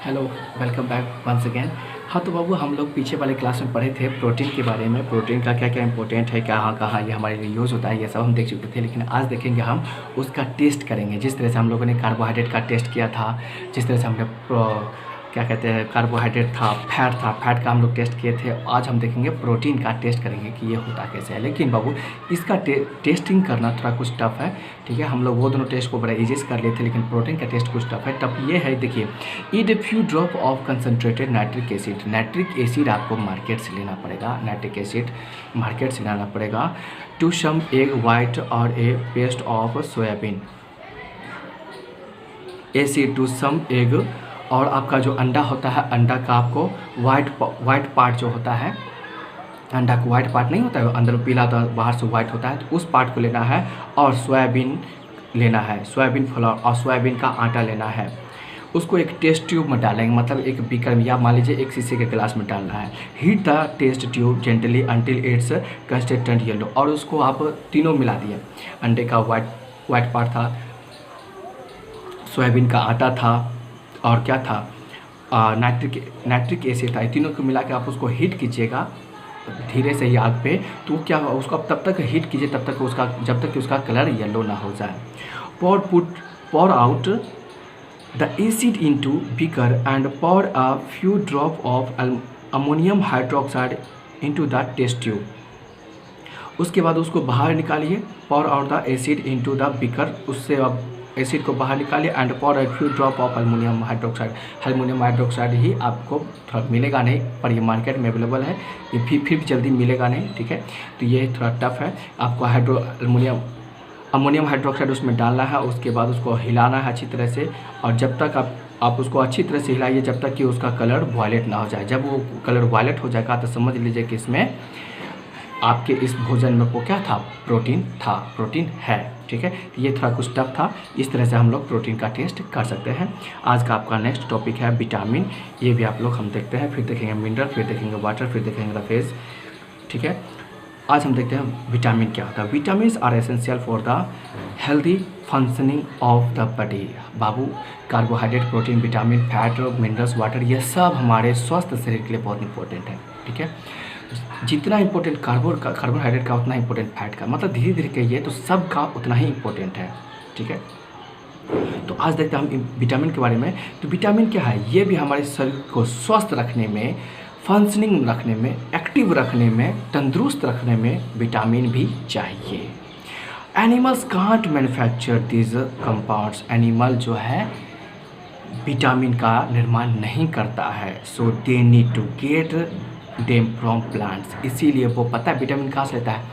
Hello, welcome back once again. हाँ तो बाबू, हम लोग पीछे वाले क्लास में पढ़े थे प्रोटीन के बारे में। प्रोटीन का क्या क्या इंपॉर्टेंट है, कहाँ कहाँ ये हमारे लिए यूज़ होता है, ये सब हम देख चुके थे। लेकिन आज देखेंगे हम उसका टेस्ट करेंगे। जिस तरह से हम लोगों ने कार्बोहाइड्रेट का टेस्ट किया था, जिस तरह से हमने क्या कहते हैं, कार्बोहाइड्रेट था, फैट का हम लोग टेस्ट किए थे। आज हम देखेंगे प्रोटीन का टेस्ट करेंगे कि ये होता कैसे है। लेकिन बाबू, इसका टेस्टिंग करना थोड़ा कुछ टफ है। ठीक है, हम लोग वो दोनों टेस्ट को बड़ा ईजी से कर लिए थे, लेकिन प्रोटीन का टेस्ट कुछ टफ है। टफ ये है, देखिए, eat a few drop of concentrated nitric acid. Nitric acid आपको मार्केट से लेना पड़ेगा, नाइट्रिक एसिड मार्केट से लाना पड़ेगा। टू सम एग वाइट और a paste of soybean acid to some egg. और आपका जो अंडा होता है, अंडा का आपको वाइट पार्ट जो होता है, अंडा का वाइट पार्ट नहीं होता है, अंदर पीला होता है, बाहर से वाइट होता है, तो उस पार्ट को लेना है। और सोयाबीन लेना है, सोयाबीन फ्लावर और सोयाबीन का आटा लेना है। उसको एक टेस्ट ट्यूब में डालेंगे, मतलब एक बीकर में, या मान लीजिए एक शीशे के गिलास में डालना है। Heat the test tube gently until it's consistent yellow. और उसको आप तीनों मिला दिए, अंडे का वाइट पार्ट था, सोयाबीन का आटा था, और क्या था, नाइट्रिक एसिड था। तीनों को मिला के आप उसको हीट कीजिएगा धीरे से ही आग पे। तो क्या होगा, उसको आप तब तक हीट कीजिए जब तक कि उसका कलर येलो ना हो जाए। pour out the acid into beaker and pour a few drop of ammonium hydroxide into the test tube। उसके बाद उसको बाहर निकालिए, pour out the acid into the beaker। उससे अब एसिड को बाहर निकालिए and pour a few drop of ammonium hydroxide। Aluminium hydroxide ही आपको थोड़ा मिलेगा नहीं, पर ये मार्केट में अवेलेबल है, ये फिर जल्दी मिलेगा नहीं। ठीक है, तो ये थोड़ा टफ है। आपको अमोनियम हाइड्रोक्साइड उसमें डालना है। उसके बाद उसको हिलाना है अच्छी तरह से, और जब तक आप उसको अच्छी तरह से हिलाइए जब तक कि उसका कलर वायलेट ना हो जाए। जब वो कलर वायलेट हो जाएगा तो समझ लीजिए कि इसमें आपके इस भोजन में वो क्या था, प्रोटीन है। ठीक है, तो ये थोड़ा कुछ टफ था। इस तरह से हम लोग प्रोटीन का टेस्ट कर सकते हैं। आज का आपका नेक्स्ट टॉपिक है विटामिन। ये भी आप लोग हम देखते हैं, फिर देखेंगे मिनरल, फिर देखेंगे वाटर, फिर देखेंगे रफेज। ठीक है, आज हम देखते हैं विटामिन क्या होता है। Vitamin are essential for the healthy functioning of the body. बाबू, carbohydrate, protein, vitamin, fat, minerals, water, ये सब हमारे स्वस्थ शरीर के लिए बहुत इंपॉर्टेंट है। ठीक है, जितना इंपॉर्टेंट कार्बोहाइड्रेट का उतना इंपॉर्टेंट फैट का, मतलब धीरे धीरे कहिए तो सब का उतना ही इंपॉर्टेंट है। ठीक है, तो आज देखते हैं हम विटामिन के बारे में। तो विटामिन क्या है, ये भी हमारे शरीर को स्वस्थ रखने में, फंक्शनिंग रखने में, एक्टिव रखने में, तंदुरुस्त रखने में विटामिन भी चाहिए। Animals can't manufacture this compounds. Animal जो है विटामिन का निर्माण नहीं करता है, so they need to get them from plants. इसीलिए वो पता है विटामिन कहाँ से लेता है,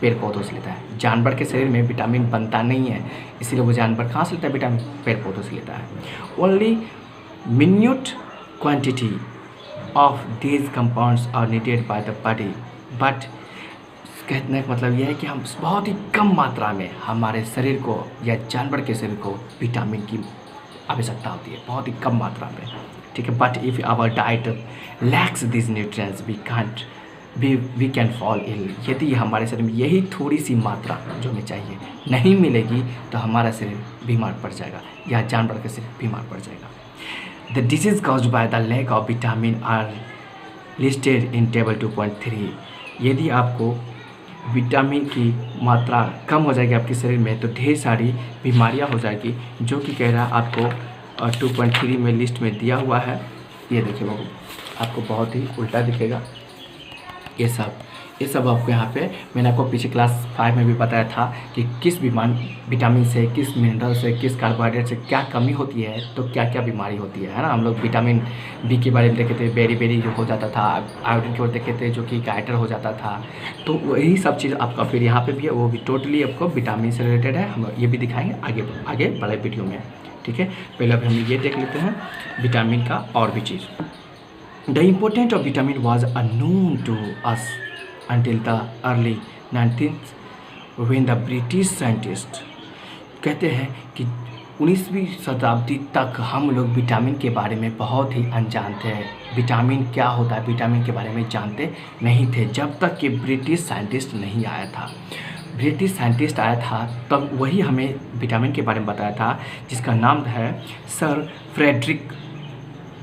पेड़ पौधों से लेता है। जानवर के शरीर में विटामिन बनता नहीं है, इसीलिए वो जानवर कहाँ से लेता है, विटामिन पेड़ पौधों से लेता है। Only minute quantity of these compounds are needed by the body, but कहने का मतलब यह है कि हम बहुत ही कम मात्रा में हमारे शरीर को या जानवर के शरीर को विटामिन की आवश्यकता होती है, बहुत ही कम मात्रा में। ठीक है, but if our diet lacks this nutrients we can fall ill. यदि हमारे शरीर में यही थोड़ी सी मात्रा जो हमें चाहिए नहीं मिलेगी तो हमारा शरीर बीमार पड़ जाएगा, या जानवर का शरीर बीमार पड़ जाएगा। The disease caused by the lack of vitamin are listed in table 2.3। यदि आपको विटामिन की मात्रा कम हो जाएगी आपके शरीर में तो ढेर सारी बीमारियां हो जाएगी, जो कि कह रहा है आपको 2.3 में लिस्ट में दिया हुआ है। ये देखिए बाबू, आपको बहुत ही उल्टा दिखेगा। ये सब आपको यहाँ पे मैंने आपको पीछे क्लास 5 में भी बताया था कि किस विटामिन से, किस मिनरल से, किस कार्बोहाइड्रेट से क्या कमी होती है, तो क्या क्या बीमारी होती है ना। हम लोग विटामिन बी के बारे में देखे थे, बेरी जो हो जाता था, आयोडीन की ओर देखे थे जो कि गाइटर हो जाता था। तो वही सब चीज़ आपका फिर यहाँ पे भी है, वो भी टोटली आपको विटामिन से रिलेटेड है। हम ये भी दिखाएंगे आगे बड़े वीडियो में। ठीक है, पहले अब हम ये देख लेते हैं विटामिन का और भी चीज़। The important of vitamin was unknown to us until the early 19th when the British scientists कहते हैं कि 19वीं शताब्दी तक हम लोग विटामिन के बारे में बहुत ही अनजान थे। विटामिन क्या होता है विटामिन के बारे में जानते नहीं थे, जब तक कि ब्रिटिश साइंटिस्ट नहीं आया था। ब्रिटिश साइंटिस्ट आया था तब वही हमें विटामिन के बारे में बताया था, जिसका नाम है sir Frederick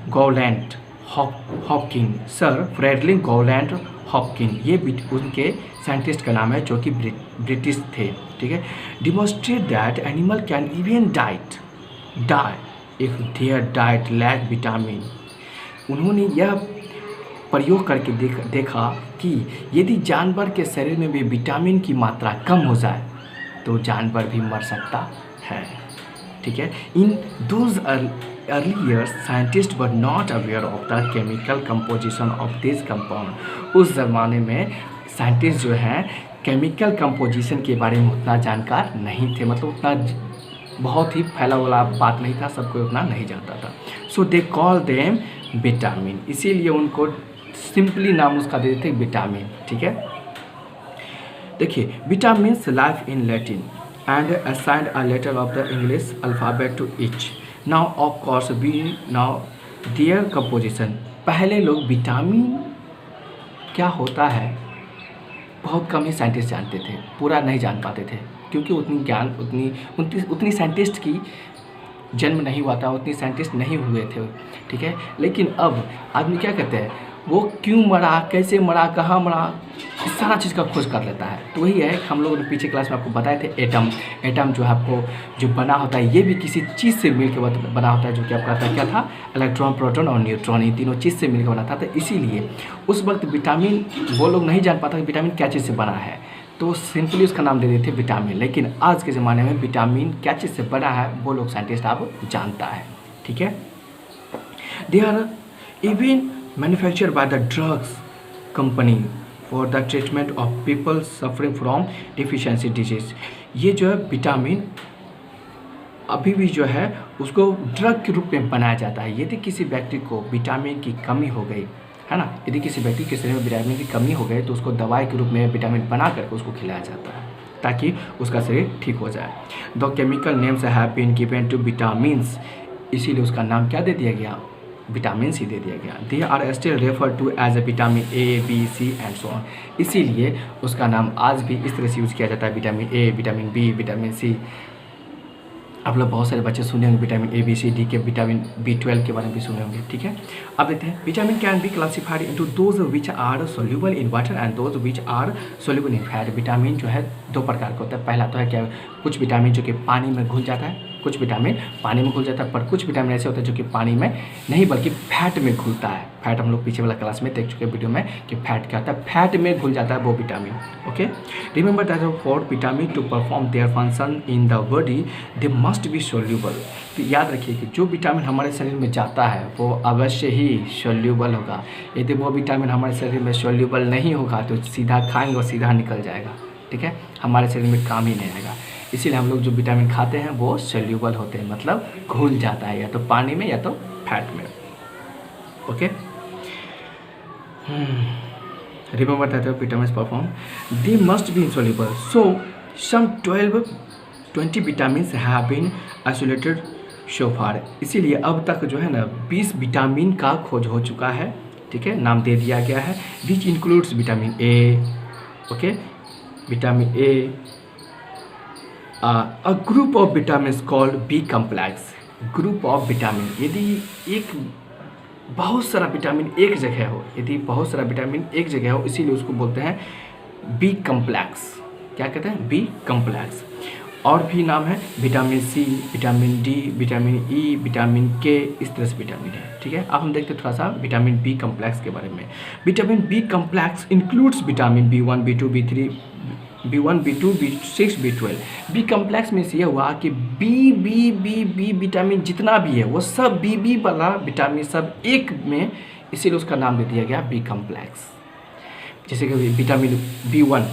Gowland Hopkin, sir Frederick Gowland Hopkin, ये उनके साइंटिस्ट का नाम है जो कि ब्रिटिश थे, ठीक है। Demonstrate that animal can even die if their diet lack vitamin. उन्होंने यह प्रयोग करके देखा कि यदि जानवर के शरीर में भी विटामिन की मात्रा कम हो जाए तो जानवर भी मर सकता है, ठीक है। In those early years scientist were not aware of the chemical composition of this compound. उस ज़माने में साइंटिस्ट जो हैं केमिकल कंपोजिशन के बारे में उतना जानकार नहीं थे, मतलब उतना बहुत ही फैला वाला बात नहीं था, सबको उतना नहीं जानता था। सो दे कॉल देम विटामिन, इसीलिए उनको सिंपली नाम उसका दे देते विटामिन, ठीक है। देखिए vitamins life in Latin and assigned a letter of the English alphabet to each. Now of course we know their composition. पहले लोग विटामिन क्या होता है बहुत कम ही साइंटिस्ट जानते थे, पूरा नहीं जान पाते थे, क्योंकि उतनी साइंटिस्ट की जन्म नहीं हुआ था, उतनी साइंटिस्ट नहीं हुए थे, ठीक है। लेकिन अब आदमी क्या कहते हैं, वो क्यों मरा, कैसे मरा, कहाँ मरा, इस सारा चीज़ का खोज कर लेता है। तो वही है, हम लोगों ने पीछे क्लास में आपको बताए थे एटम जो है आपको जो बना होता है ये भी किसी चीज़ से मिलकर बना होता है, जो कि आपका था क्या था, इलेक्ट्रॉन, प्रोटॉन और न्यूट्रॉन, ये तीनों चीज़ से मिलकर बना था। तो इसीलिए उस वक्त विटामिन वो लोग नहीं जान पाता कि विटामिन क्या चीज़ से बना है, तो सिंपली उसका नाम दे देते विटामिन। लेकिन आज के ज़माने में विटामिन क्या चीज़ से बना है वो लोग साइंटिस्ट आप जानता है, ठीक है। They are even manufacture by the drugs company for the treatment of people suffering from deficiency disease. ये जो है विटामिन अभी भी जो है उसको ड्रग के रूप में बनाया जाता है। यदि किसी व्यक्ति को विटामिन की कमी हो गई है ना, यदि किसी व्यक्ति के शरीर में विटामिन की कमी हो गई तो उसको दवाई के रूप में विटामिन बना करके उसको खिलाया जाता है ताकि उसका शरीर ठीक हो जाए। The chemical names have been given to vitamins, इसीलिए उसका नाम क्या दे दिया गया, विटामिन सी दे दिया गया। They are still refer to as a vitamin A, B, C and so on, इसीलिए उसका नाम आज भी इस तरह से यूज़ किया जाता है, vitamin A, vitamin B, vitamin C. आप लोग बहुत सारे बच्चे सुने होंगे vitamin A, B, C, D K, vitamin B12 के बारे में भी सुने होंगे, ठीक है। अब देखते हैं vitamin can be classified into those which are soluble in water and those which are soluble in fat. Vitamin जो है दो प्रकार का होता है, पहला तो है क्या, कुछ विटामिन जो कि पानी में घुल जाता है, कुछ विटामिन पानी में घुल जाता है, पर कुछ विटामिन ऐसे होते हैं जो कि पानी में नहीं बल्कि फैट में घुलता है। फैट हम लोग पीछे वाला क्लास में देख चुके हैं वीडियो में कि फैट क्या होता है, फैट में घुल जाता है वो vitamin, okay. Remember that for vitamin to perform their function in the body they must be soluble. तो याद रखिए कि जो विटामिन हमारे शरीर में जाता है वो अवश्य ही सोल्यूबल होगा। यदि वो विटामिन हमारे शरीर में सोल्यूबल नहीं होगा तो सीधा खाएंगे और सीधा निकल जाएगा, ठीक है, हमारे शरीर में काम ही नहीं आएगा। इसीलिए हम लोग जो विटामिन खाते हैं वो सोल्यूबल होते हैं, मतलब घुल जाता है या तो पानी में या तो फैट में, okay. Remember that vitamins perform they must be insoluble, so some 12-20 vitamins have been isolated so far. इसीलिए अब तक जो है ना 20 विटामिन का खोज हो चुका है, ठीक है, नाम दे दिया गया है। Which includes vitamin A, okay, vitamin A, a group of vitamins called B complex. Group of vitamin, यदि एक बहुत सारा विटामिन एक जगह हो, यदि बहुत सारा विटामिन एक जगह हो, इसीलिए उसको बोलते हैं बी कम्प्लेक्स। क्या कहते हैं, बी कम्प्लेक्स। और भी नाम है vitamin C, vitamin D, vitamin E, vitamin K, इस तरह से विटामिन है, ठीक है। अब हम देखते हैं थोड़ा सा विटामिन बी कम्प्लेक्स के बारे में। Vitamin B complex includes vitamin B1, B2, B3, B1, B2, B6, B12। B complex में से यह हुआ कि बी विटामिन जितना भी है वो सब बी वाला विटामिन सब एक में, इसीलिए उसका नाम दे दिया गया बी कम्प्लेक्स। जैसे कि vitamin B1,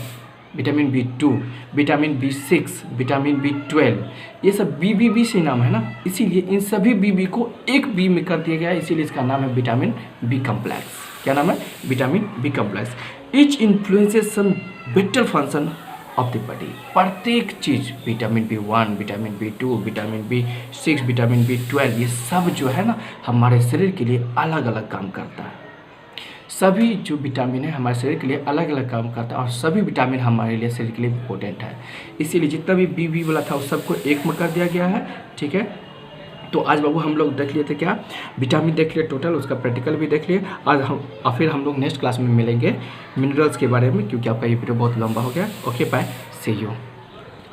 vitamin B2, vitamin B6, vitamin B12, ये सब बी से नाम है ना, इसीलिए इन सभी बी को एक बी में कर दिया गया, इसीलिए इसका नाम है विटामिन बी कम्प्लेक्स। क्या नाम है, vitamin B complex. Each influences some vital function of the body. प्रत्येक चीज़, vitamin B1, vitamin B2, vitamin B6, vitamin B12, ये सब जो है ना हमारे शरीर के लिए अलग अलग काम करता है। सभी जो विटामिन है हमारे शरीर के लिए अलग अलग काम करता है और सभी विटामिन हमारे लिए शरीर के लिए इम्पोर्टेंट है। इसीलिए जितना भी बी वाला था उस सबको एक में कर दिया गया है, ठीक है। तो आज बाबू हम लोग देख लिए थे क्या, विटामिन देख लिए टोटल, उसका प्रैक्टिकल भी देख लिए। आज और फिर हम लोग नेक्स्ट क्लास में मिलेंगे मिनरल्स के बारे में, क्योंकि आपका ये वीडियो बहुत लंबा हो गया। Okay bye, see you.